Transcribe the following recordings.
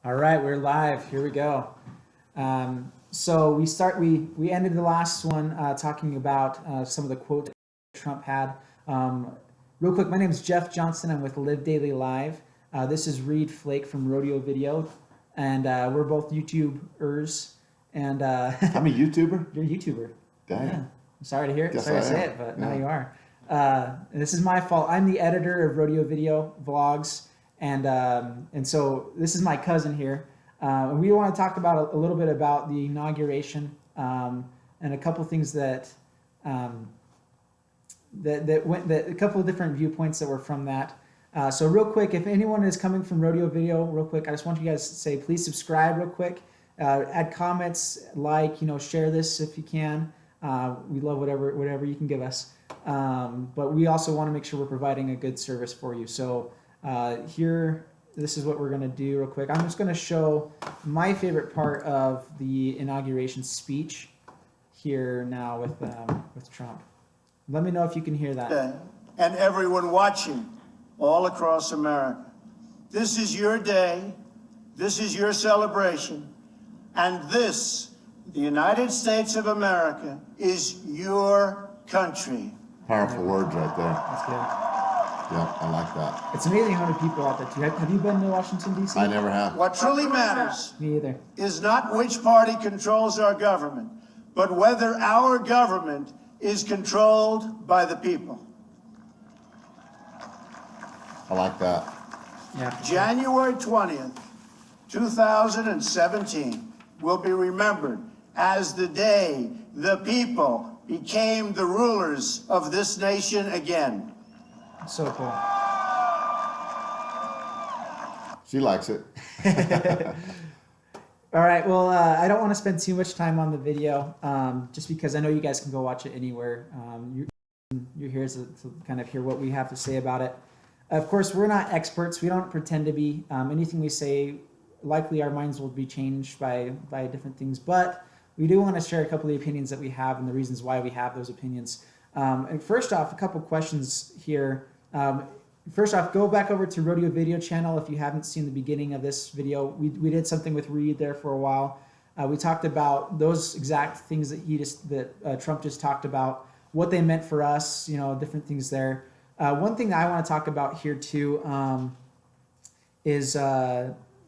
All right, we're live. Here we go. So we ended the last one talking about some of the quotes that Trump had. Real quick, my name is Jeff Johnson. I'm with Live Daily Live. This is Flake from Rodeo Video, and we're both YouTubers. And I'm a YouTuber. You're a YouTuber. Dang. Yeah. I'm sorry to hear it. Guess Sorry I to say am. it, but Yeah. now you are. And this is my fault. I'm the editor of Rodeo Video Vlogs, and so this is my cousin here. And we want to talk about a little bit about the inauguration and a couple things that a couple of different viewpoints that were from that. So real quick, if anyone is coming from Rodeo Video, real quick, I just want you guys to say please subscribe real quick, add comments, share this if you can. We love whatever you can give us. But we also want to make sure we're providing a good service for you. So here, this is what we're going to do real quick. I'm just going to show my favorite part of the inauguration speech here now with Trump. Let me know if you can hear that. And everyone watching all across America. This is your day. This is your celebration. And this, the United States of America, is your country. Powerful words right there. That's good. Yeah, I like that. It's amazing how many people out there too. Have you been to Washington, D.C.? I never have. What truly matters Me either. is not which party controls our government, but whether our government is controlled by the people. I like that. Yeah. January 20th, 2017 will be remembered as the day the people became the rulers of this nation again. So cool. She likes it. All right. Well, I don't want to spend too much time on the video, just because I know you guys can go watch it anywhere. You're here to kind of hear what we have to say about it. Of course, we're not experts. We don't pretend to be. Anything we say, likely our minds will be changed by different things. But we do want to share a couple of the opinions that we have and the reasons why we have those opinions. And first off, a couple questions here. First off, go back over to Rodeo Video channel if you haven't seen the beginning of this video. We did something with Reed there for a while. We talked about those exact things that Trump just talked about, what they meant for us, different things there. One thing that I want to talk about here too is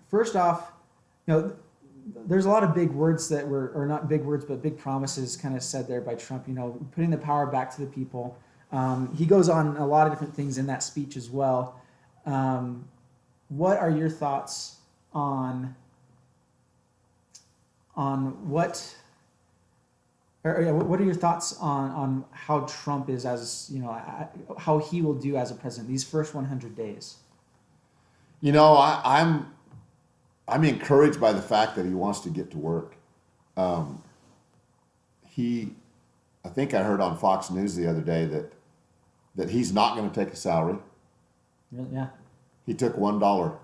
first off, there's a lot of big words that were, or not big words, but big promises kind of said there by Trump, putting the power back to the people. He goes on a lot of different things in that speech as well. What are your thoughts on what are your thoughts on how Trump is how he will do as a president these first 100 days? I'm encouraged by the fact that he wants to get to work. I think I heard on Fox News the other day that he's not going to take a salary. Yeah. He took $1.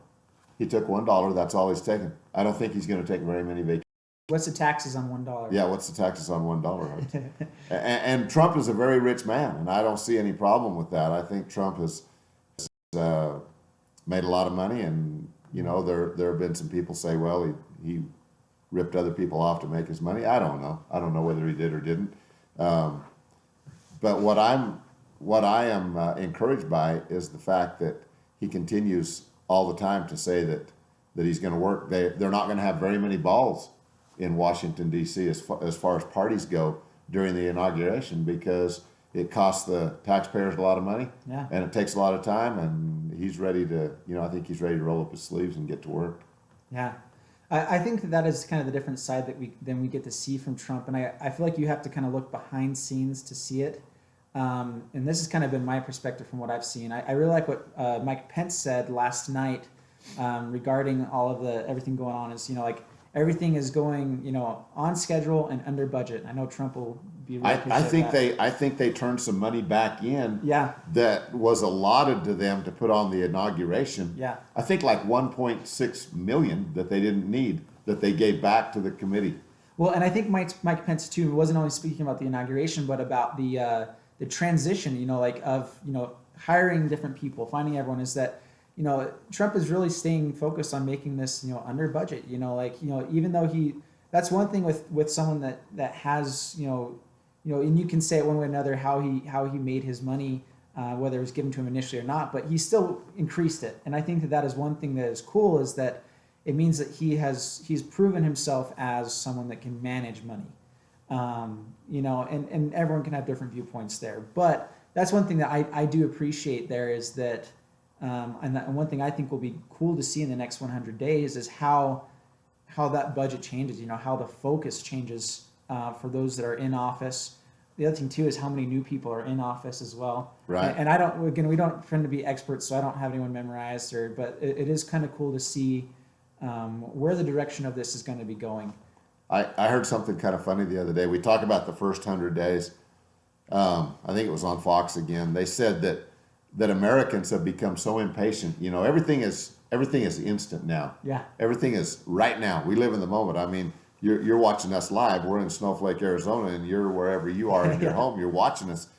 He took $1. That's all he's taken. I don't think he's going to take very many vacations. What's the taxes on $1? Yeah, what's the taxes on $1? and Trump is a very rich man, and I don't see any problem with that. I think Trump has made a lot of money, and there have been some people say, well, he ripped other people off to make his money. I don't know. I don't know whether he did or didn't. But what I am encouraged by is the fact that he continues all the time to say that he's going to work. They're not going to have very many balls in Washington, D.C. as far as parties go during the inauguration, because it costs the taxpayers a lot of money, and it takes a lot of time, and he's ready to, I think he's ready to roll up his sleeves and get to work. Yeah. I think that is kind of the different side that we get to see from Trump, and I feel like you have to kind of look behind scenes to see it. And this has kind of been my perspective from what I've seen. I really like what Mike Pence said last night regarding all of everything going on. Is everything is going on schedule and under budget. I know Trump will be. Really I think they turned some money back in. Yeah. That was allotted to them to put on the inauguration. Yeah. I think like 1.6 million that they didn't need, that they gave back to the committee. Well, and I think Mike Pence too wasn't only speaking about the inauguration, but about the transition. Of hiring different people, finding everyone. Is that Trump is really staying focused on making this, under budget. Even though that's one thing with someone that has, and you can say it one way or another how he made his money, whether it was given to him initially or not, but he still increased it. And I think that is one thing that is cool, is that it means that he's proven himself as someone that can manage money. And everyone can have different viewpoints there, but that's one thing that I do appreciate there, is that, and one thing I think will be cool to see in the next 100 days is how that budget changes, how the focus changes for those that are in office. The other thing too is how many new people are in office as well. Right. And we don't pretend to be experts, so I don't have anyone memorized, but it is kind of cool to see where the direction of this is going to be going. I heard something kind of funny the other day. We talk about the first 100 days. I think it was on Fox again. They said that Americans have become so impatient. Everything is instant now. Yeah. Everything is right now. We live in the moment. I mean, you're watching us live. We're in Snowflake, Arizona, and you're wherever you are in your home. You're watching us.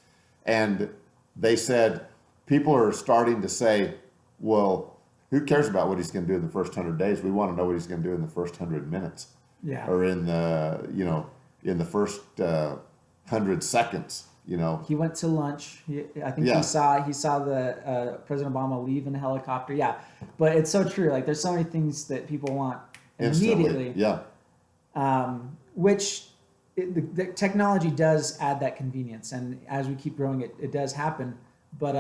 And they said people are starting to say, well, who cares about what he's going to do in the first 100 days? We want to know what he's going to do in the first 100 minutes. Yeah. Or in the first 100 seconds. He went to lunch. I think Yeah. he saw the President Obama leave in a helicopter. Yeah, but it's so true. Like, there's so many things that people want Instantly. immediately. Yeah. Which the technology does add that convenience, and as we keep growing, it does happen. But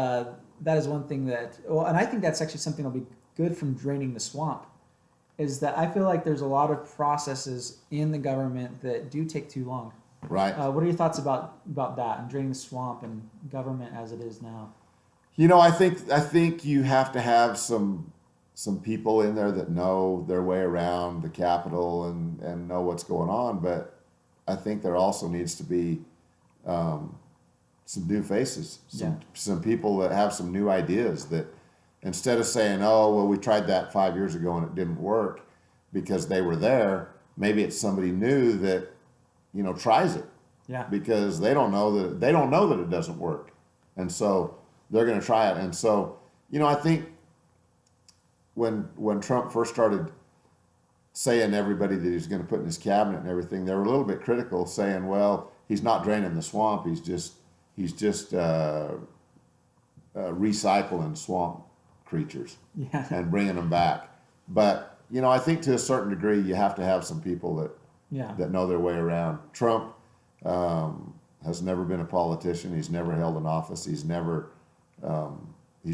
that is one thing and I think that's actually something that'll be good from draining the swamp. Is that I feel like there's a lot of processes in the government that do take too long. Right. What are your thoughts about that and draining the swamp and government as it is now? I think you have to have some people in there that know their way around the Capitol and know what's going on. But I think there also needs to be some new faces, some people that have some new ideas, that instead of saying, oh, well, we tried that 5 years ago and it didn't work because they were there, maybe it's somebody new that tries it. Yeah. Because they don't know that it doesn't work, and so they're going to try it. And so I think when Trump first started saying everybody that he's going to put in his cabinet and everything, they were a little bit critical, saying, well, he's not draining the swamp, he's just recycling swamp creatures and bringing them back. But I think to a certain degree you have to have some people that know their way around. Trump has never been a politician. He's never held an office. He's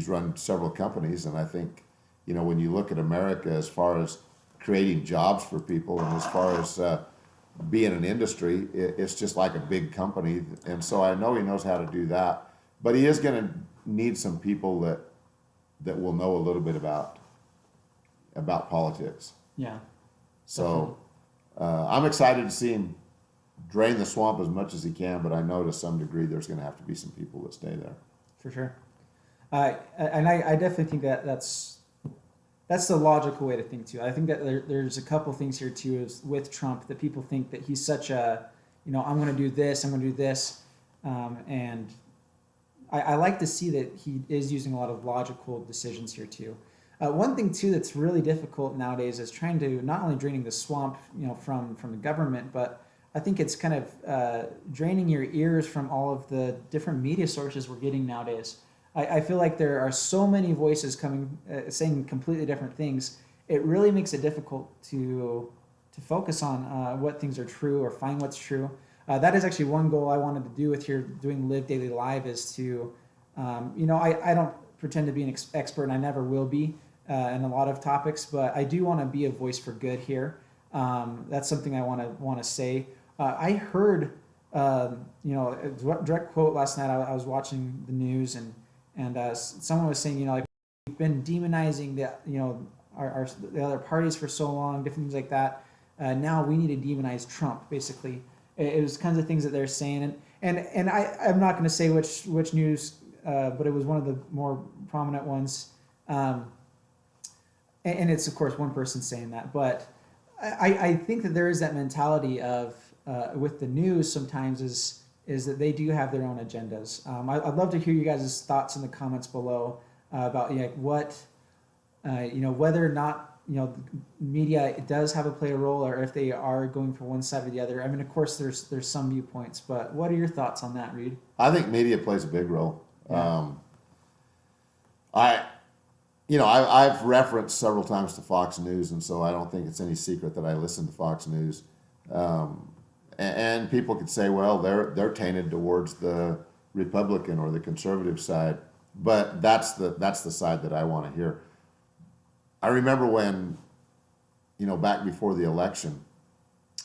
run several companies, and I think when you look at America as far as creating jobs for people and as far as being an industry, it's just like a big company. And so I know he knows how to do that, but he is going to need some people that will know a little bit about politics. Yeah. So I'm excited to see him drain the swamp as much as he can, but I know to some degree there's going to have to be some people that stay there. For sure. And I definitely think that's the logical way to think too. I think that there's a couple things here too is with Trump that people think that he's such a, I'm going to do this, I'm going to do this. And I like to see that he is using a lot of logical decisions here too. One thing too that's really difficult nowadays is trying to not only draining the swamp, from the government, but I think it's kind of draining your ears from all of the different media sources we're getting nowadays. I feel like there are so many voices coming saying completely different things. It really makes it difficult to focus on what things are true or find what's true. That is actually one goal I wanted to do with here doing Live Daily Live is to, I don't pretend to be an expert, and I never will be in a lot of topics, but I do want to be a voice for good here. That's something I want to say. I heard, a direct quote last night. I was watching the news and someone was saying, we've been demonizing the other parties for so long, different things like that. Now we need to demonize Trump, basically. It was kinds of things that they're saying, and I'm not going to say which news, but it was one of the more prominent ones. And it's of course one person saying that, but I think that there is that mentality of with the news sometimes is that they do have their own agendas. I'd love to hear you guys' thoughts in the comments below about whether or not, media it does have play a role, or if they are going for one side or the other. I mean, of course, there's some viewpoints, but what are your thoughts on that, Reed? I think media plays a big role. Yeah. I've referenced several times to Fox News, and so I don't think it's any secret that I listen to Fox News. And people could say, well, they're tainted towards the Republican or the conservative side, but that's the side that I want to hear. I remember when, back before the election,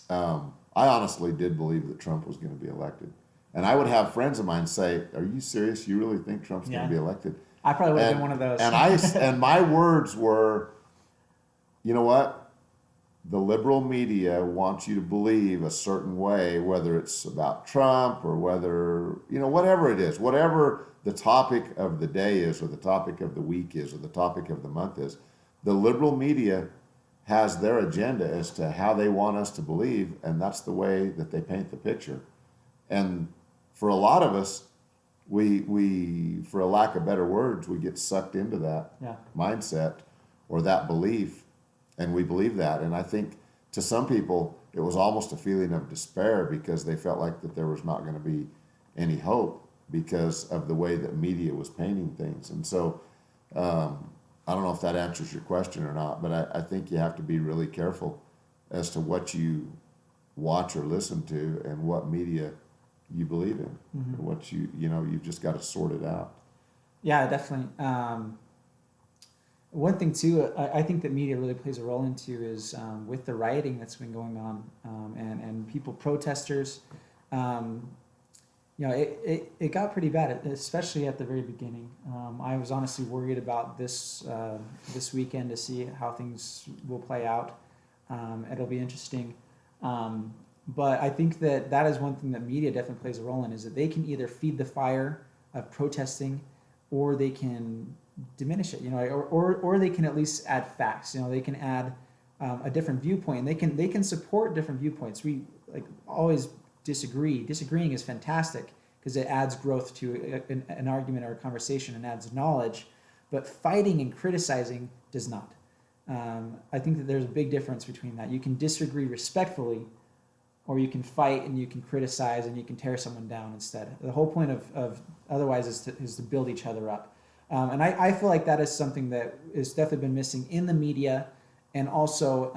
I honestly did believe that Trump was going to be elected. And I would have friends of mine say, "Are you serious? You really think Trump's going to be elected?" I probably would have been one of those. And my words were, you know what? The liberal media wants you to believe a certain way, whether it's about Trump or whether, whatever it is, whatever the topic of the day is, or the topic of the week is, or the topic of the month is, the liberal media has their agenda as to how they want us to believe, and that's the way that they paint the picture. And for a lot of us, we for a lack of better words, we get sucked into that mindset or that belief, and we believe that. And I think to some people, it was almost a feeling of despair because they felt like that there was not going to be any hope because of the way that media was painting things. And so I don't know if that answers your question or not, but I think you have to be really careful as to what you watch or listen to and what media you believe in. Mm-hmm. What you've just got to sort it out. Yeah, definitely. One thing too, I think that media really plays a role into is with the rioting that's been going on, and people, protesters. It got pretty bad, especially at the very beginning. I was honestly worried about this weekend to see how things will play out. It'll be interesting. But I think that is one thing that media definitely plays a role in, is that they can either feed the fire of protesting, or they can diminish it, or they can at least add facts. They can add a different viewpoint, and they can support different viewpoints. We always disagree. Disagreeing is fantastic because it adds growth to an argument or a conversation and adds knowledge, but fighting and criticizing does not. I think that there's a big difference between that. You can disagree respectfully, or you can fight and you can criticize and you can tear someone down instead. The whole point of otherwise is to build each other up. And I feel like that is something that has definitely been missing in the media, and also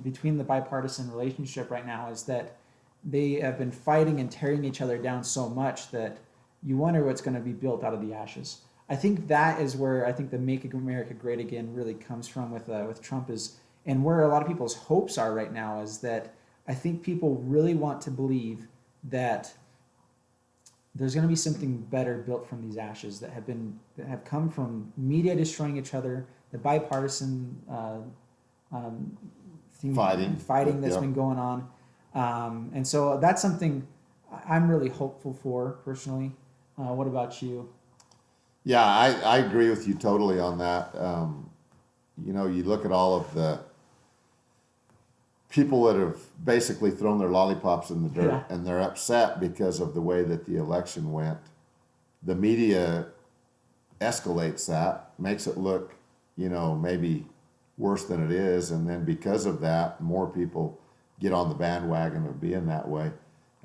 between the bipartisan relationship right now, is that they have been fighting and tearing each other down so much that you wonder what's going to be built out of the ashes. I think that is where I think the Make America Great Again really comes from with Trump, and where a lot of people's hopes are right now is that I think people really want to believe that there's going to be something better built from these ashes that have come from media destroying each other, the bipartisan fighting that's been going on, and so that's something I'm really hopeful for personally. What about you? Yeah, I agree with you totally on that. You look at all of the people that have basically thrown their lollipops in the dirt, and they're upset because of the way that the election went. The media escalates that, makes it look, maybe worse than it is, and then because of that, more people get on the bandwagon of being that way.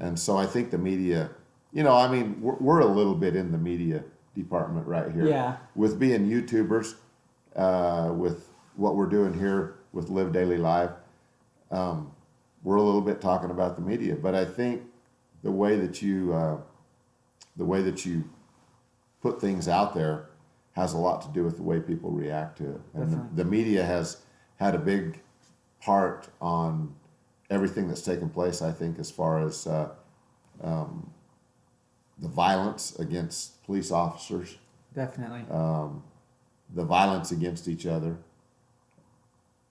And so I think the media, we're a little bit in the media department right here. With being YouTubers, with what we're doing here with Live Daily Live. We're a little bit talking about the media, but I think the way that you put things out there has a lot to do with the way people react to it. And the media has had a big part on everything that's taken place, I think, as far as the violence against police officers. Definitely. The violence against each other.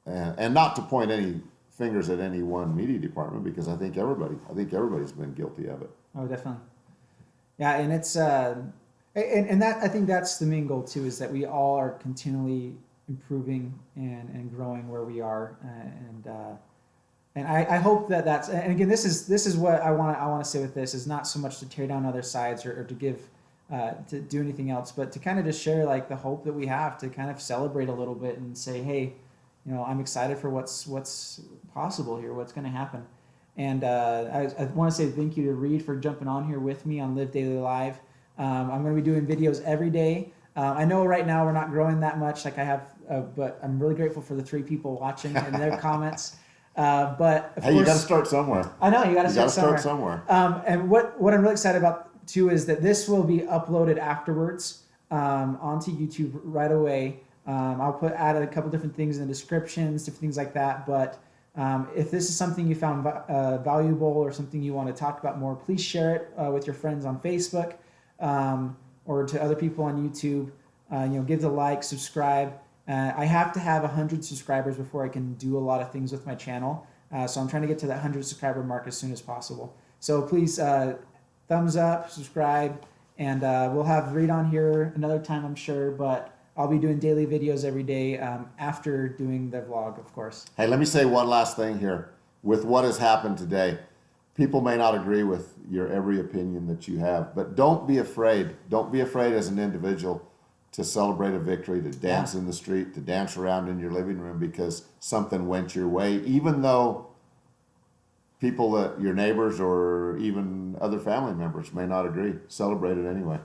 And not to point any fingers at any one media department, because I think everybody's been guilty of it. Oh, definitely. Yeah, and it's and that, I think that's the main goal too, is that we all are continually improving and growing where we are, and I hope that's, and again, this is what I want to say with this, is not so much to tear down other sides or to give to do anything else, but to kind of just share like the hope that we have to kind of celebrate a little bit and say, hey, you know, I'm excited for what's possible here, what's going to happen. And I want to say thank you to Reed for jumping on here with me on Live Daily Live. I'm going to be doing videos every day. I know right now we're not growing that much like I have, but I'm really grateful for the 3 people watching and their comments. But of Hey, course, you got to start somewhere. I know you got to You got start to somewhere. start somewhere. And what I'm really excited about too is that this will be uploaded afterwards onto YouTube right away. I'll add a couple different things in the descriptions, different things like that. But if this is something you found valuable or something you want to talk about more, please share it with your friends on Facebook or to other people on YouTube. You know, give the like, subscribe. I have to have 100 subscribers before I can do a lot of things with my channel. So I'm trying to get to that 100 subscriber mark as soon as possible. So please thumbs up, subscribe, and we'll have Reed on here another time, I'm sure. But I'll be doing daily videos every day after doing the vlog, of course. Hey, let me say one last thing here. With what has happened today, people may not agree with your every opinion that you have, but don't be afraid. Don't be afraid as an individual to celebrate a victory, to dance in the street, to dance around in your living room because something went your way, even though people that your neighbors or even other family members may not agree. Celebrate it anyway.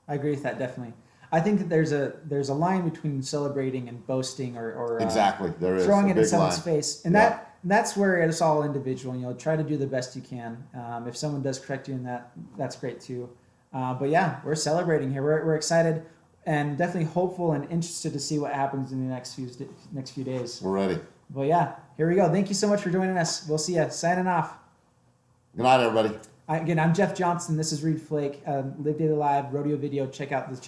I agree with that, definitely. I think that there's a line between celebrating and boasting or Exactly, there is throwing a it in big someone's line. face, and Yeah. that's where it's all individual. You know, try to do the best you can. If someone does correct you in that, that's great too. But yeah, we're celebrating here. We're excited and definitely hopeful and interested to see what happens in the next few days. We're ready. But yeah, here we go. Thank you so much for joining us. We'll see you. Signing off. Good night, everybody. Again, I'm Jeff Johnson. This is Reed Flake. Live Daily Live, Rodeo Video. Check out this channel.